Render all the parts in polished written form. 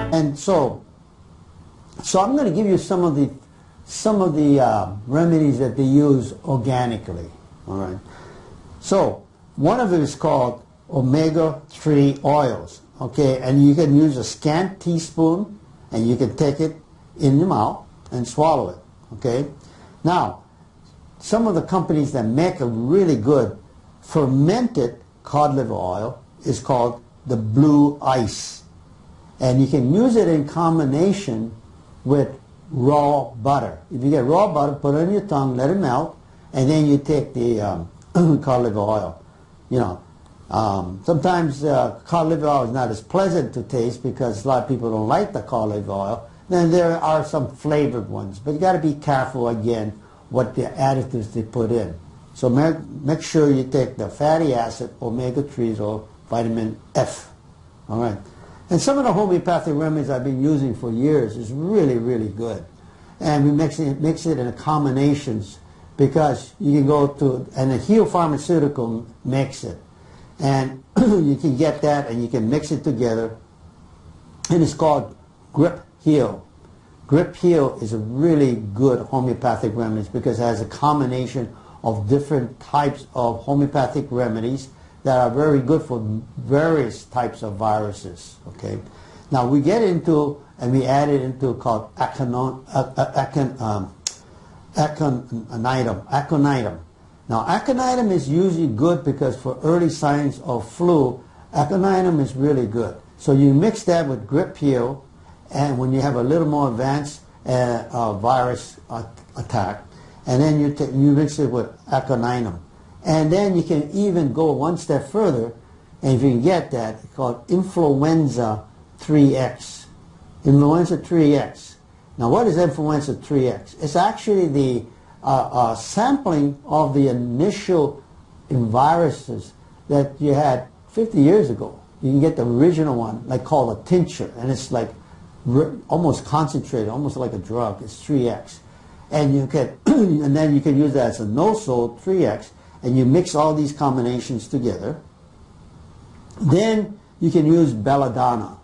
And so I'm going to give you some of the remedies that they use organically. All right. So one of them is called omega-3 oils. Okay, and you can use a scant teaspoon, and you can take it in your mouth and swallow it. Okay. Now, some of the companies that make a really good fermented cod liver oil is called the Blue Ice. And you can use it in combination with raw butter. If you get raw butter, put it on your tongue, let it melt, and then you take the cod liver oil. You know, sometimes cod liver oil is not as pleasant to taste because a lot of people don't like the cod liver oil. Then there are some flavored ones, but you got to be careful again what the additives they put in. So make sure you take the fatty acid, omega-3s, or vitamin F. All right. And some of the homeopathic remedies I've been using for years is really, really good. And we mix it in combinations because you can go to, and the Heal Pharmaceutical makes it. And you can get that and you can mix it together. And it's called Grip Heal. Grip Heal is a really good homeopathic remedy because it has a combination of different types of homeopathic remedies that are very good for various types of viruses. Okay, now we get into and we add it into called aconitum. Now aconitum is usually good because for early signs of flu, aconitum is really good. So you mix that with Grip Heal, and when you have a little more advanced virus attack, and then you mix it with aconitum. And then you can even go one step further, and if you can get that, it's called Influenza 3X. Influenza 3X. Now what is Influenza 3X? It's actually the sampling of the initial viruses that you had 50 years ago. You can get the original one, like called a tincture, and it's like almost concentrated, almost like a drug. It's 3X. And you can, and then you can use that as a no-salt 3X, and you mix all these combinations together. Then you can use belladonna.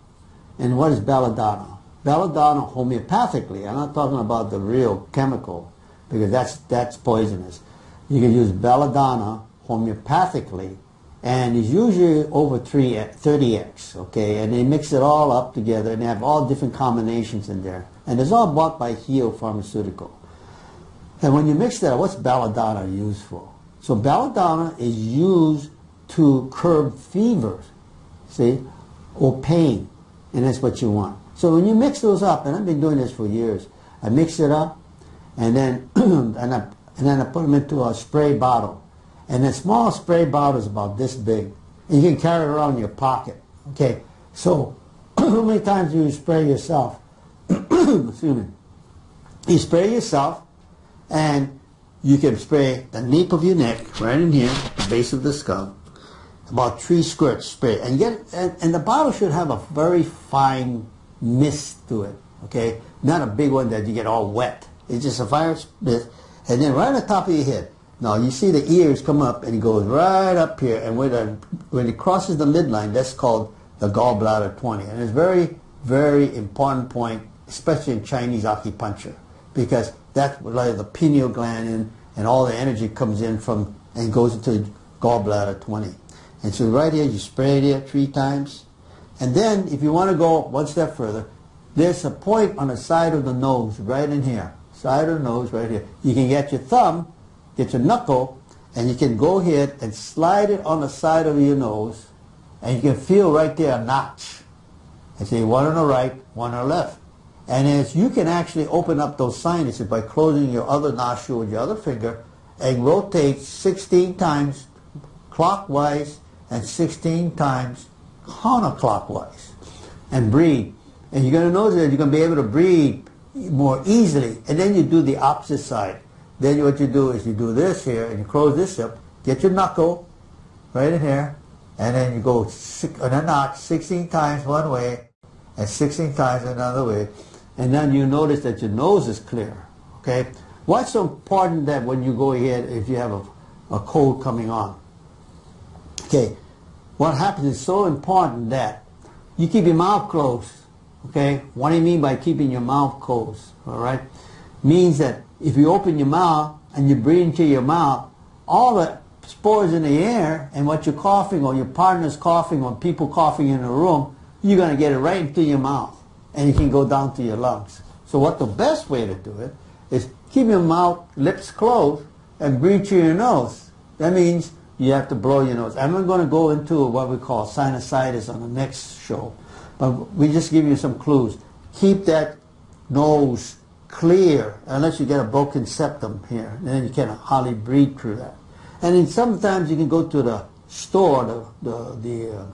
And what is belladonna? Belladonna homeopathically, I'm not talking about the real chemical, because that's poisonous. You can use belladonna homeopathically, and it's usually over 30X, okay? And they mix it all up together, and they have all different combinations in there. And it's all bought by Heal Pharmaceutical. And when you mix that, what's belladonna used for? So belladonna is used to curb fever, see, or pain, and that's what you want. So when you mix those up, and I've been doing this for years, I mix it up, and then and then I put them into a spray bottle, and that small spray bottle is about this big, and you can carry it around in your pocket. Okay, so how many times do you spray yourself? Excuse me. You spray yourself, and you can spray the nape of your neck, right in here, the base of the skull, about 3 squirts spray. And the bottle should have a very fine mist to it, okay? Not a big one that you get all wet. It's just a fine mist. And then right on the top of your head. Now, you see the ears come up, and it goes right up here. And when it crosses the midline, that's called the gallbladder 20. And it's a very, very important point, especially in Chinese acupuncture, because that's where the pineal gland in, and all the energy comes in from and goes into gallbladder 20. And so right here, you spray it here 3 times. And then, if you want to go one step further, there's a point on the side of the nose, right in here. Side of the nose, right here. You can get your thumb, get your knuckle, and you can go ahead and slide it on the side of your nose, and you can feel right there a notch. And say one on the right, one on the left. And as you can actually open up those sinuses by closing your other nostril with your other finger and rotate 16 times clockwise and 16 times counterclockwise. And breathe. And you're going to notice that you're going to be able to breathe more easily. And then you do the opposite side. then what you do is you do this here, and you close this up, get your knuckle right in here, and then you go on a notch 16 times one way, and 16 times another way, and then you notice that your nose is clear, okay? What's so important that when you go ahead, if you have a cold coming on? Okay, what happens is so important that you keep your mouth closed, okay? What do you mean by keeping your mouth closed, all right? Means that if you open your mouth and you breathe into your mouth, all the spores in the air and what you're coughing or your partner's coughing or people coughing in a room, you're going to get it right into your mouth and it can go down to your lungs. So what the best way to do it is keep your mouth, lips closed and breathe through your nose. That means you have to blow your nose. I'm not going to go into what we call sinusitis on the next show, but we just give you some clues. Keep that nose clear unless you get a broken septum here, and then you can hardly breathe through that. And then sometimes you can go to the store, the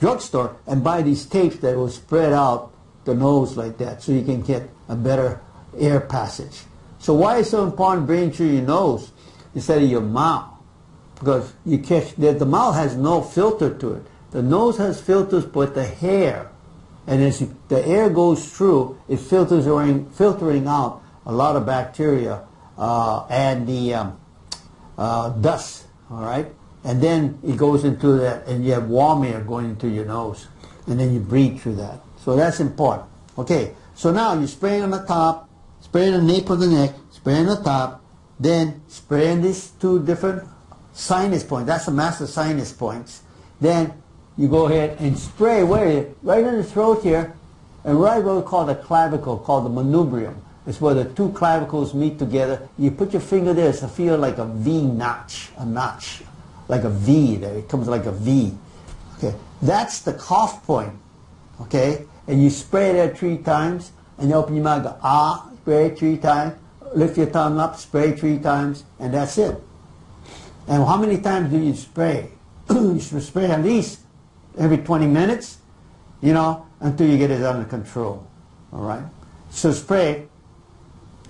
drugstore, and buy these tapes that will spread out the nose like that so you can get a better air passage. So why is it so important breathing through your nose instead of your mouth? Because you catch that the mouth has no filter to it. The nose has filters, but the hair, and as the air goes through, it filtering out a lot of bacteria and the dust, all right? And then it goes into that, and you have warm air going into your nose, and then you breathe through that. So that's important. Okay, so now you spray on the top, spray on the nape of the neck, spray on the top, then spray on these two different sinus points. That's the master sinus points. Then you go ahead and spray right in the throat here, and right what we call the clavicle, called the manubrium. It's where the two clavicles meet together. You put your finger there, it's a feel like a V notch, like a V there. It comes like a V. Okay, that's the cough point. Okay, and you spray there 3 times, and you open your mouth, go ah, spray 3 times, lift your tongue up, spray 3 times, and that's it. And how many times do you spray? You should spray at least every 20 minutes, you know, until you get it under control. All right? So spray.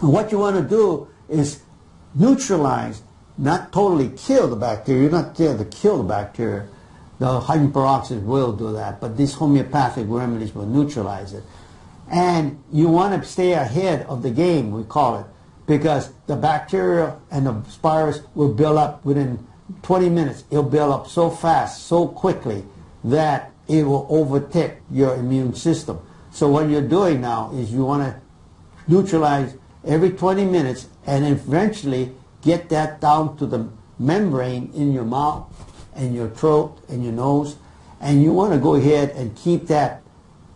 And what you want to do is neutralize, not totally kill the bacteria. You're not there to kill the bacteria. The hydrogen peroxide will do that, but these homeopathic remedies will neutralize it. And you want to stay ahead of the game, we call it, because the bacteria and the virus will build up within 20 minutes. It'll build up so fast, so quickly, that it will overtake your immune system. So what you're doing now is you want to neutralize every 20 minutes and eventually get that down to the membrane in your mouth and your throat and your nose. And you want to go ahead and keep that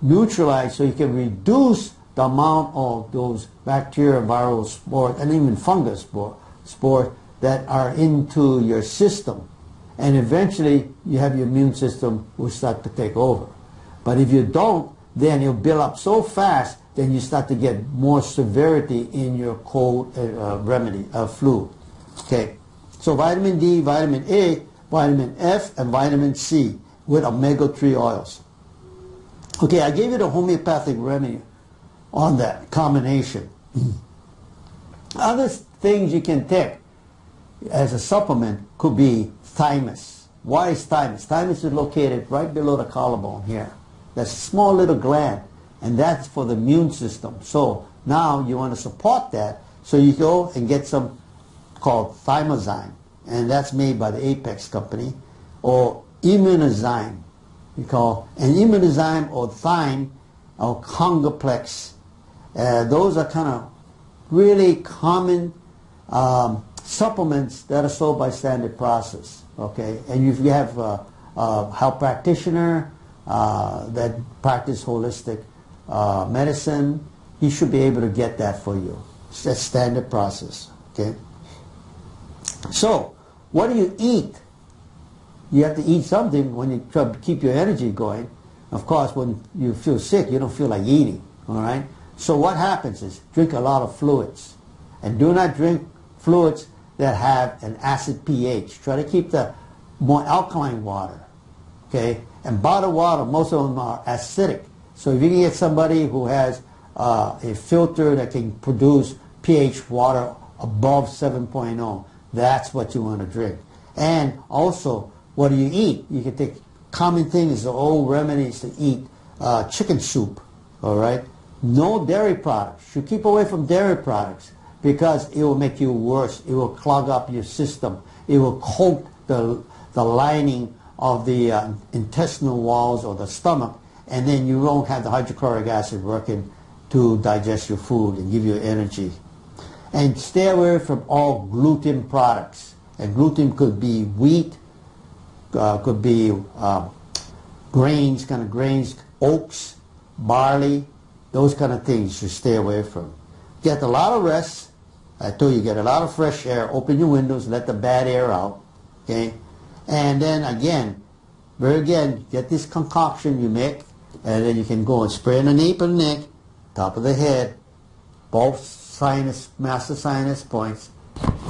neutralized so you can reduce the amount of those bacteria, viral spores, and even fungus spores that are into your system. And eventually, you have your immune system will start to take over. But if you don't, then it'll build up so fast, then you start to get more severity in your cold flu. Okay, so vitamin D, vitamin A, vitamin F, and vitamin C with omega-3 oils. Okay, I gave you the homeopathic remedy on that combination. Other things you can take as a supplement could be thymus. Why is thymus? Thymus is located right below the collarbone here. That's a small little gland, and that's for the immune system. So now you want to support that, so you go and get some called thymozyme, and that's made by the Apex company, or immunozyme. You call an immunozyme or thyme or congoplex. Those are kind of really common supplements that are sold by Standard Process. Okay, and if you have a health practitioner that practice holistic medicine, he should be able to get that for you. That's Standard Process. Okay. So, what do you eat? You have to eat something when you try to keep your energy going. Of course, when you feel sick, you don't feel like eating. All right. So what happens is drink a lot of fluids, and do not drink fluids that have an acid pH. Try to keep the more alkaline water. Okay. And bottled water, most of them are acidic. So if you can get somebody who has a filter that can produce pH water above 7.0. That's what you want to drink. And also, what do you eat? You can take common things, the old remedies to eat chicken soup, all right? No dairy products. You keep away from dairy products because it will make you worse. It will clog up your system. It will coat the lining of the intestinal walls or the stomach, and then you won't have the hydrochloric acid working to digest your food and give you energy. And stay away from all gluten products. And gluten could be wheat, could be grains, kind of grains, oats, barley, those kind of things you stay away from. Get a lot of rest. I told you, get a lot of fresh air. Open your windows, let the bad air out. Okay? And then again, get this concoction you make, and then you can go and spray on the nape of the neck, top of the head, both sinus, master sinus points,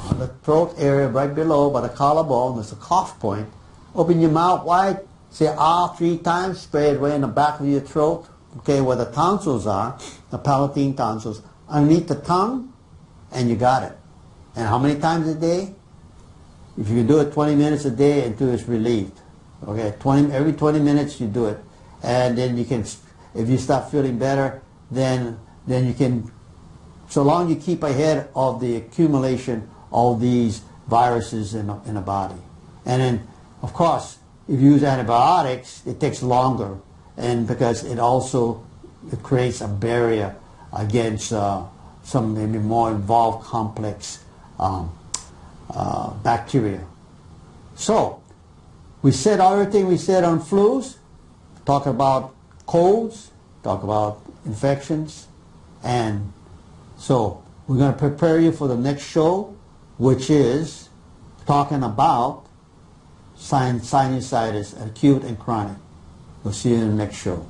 on the throat area right below by the collarbone, there's a cough point. Open your mouth wide, say ah 3 times, spray it right in the back of your throat, okay, where the tonsils are, the palatine tonsils, underneath the tongue, and you got it. And how many times a day? If you do it 20 minutes a day until it's relieved. Okay, every 20 minutes you do it. And then you can, if you start feeling better, then you can, so long you keep ahead of the accumulation of these viruses in the body. And then, of course, if you use antibiotics, it takes longer, and because it creates a barrier against some maybe more involved complex bacteria. So, we said everything we said on flus, talk about colds, talk about infections, and so we're going to prepare you for the next show, which is talking about sinusitis, acute and chronic. We'll see you in the next show.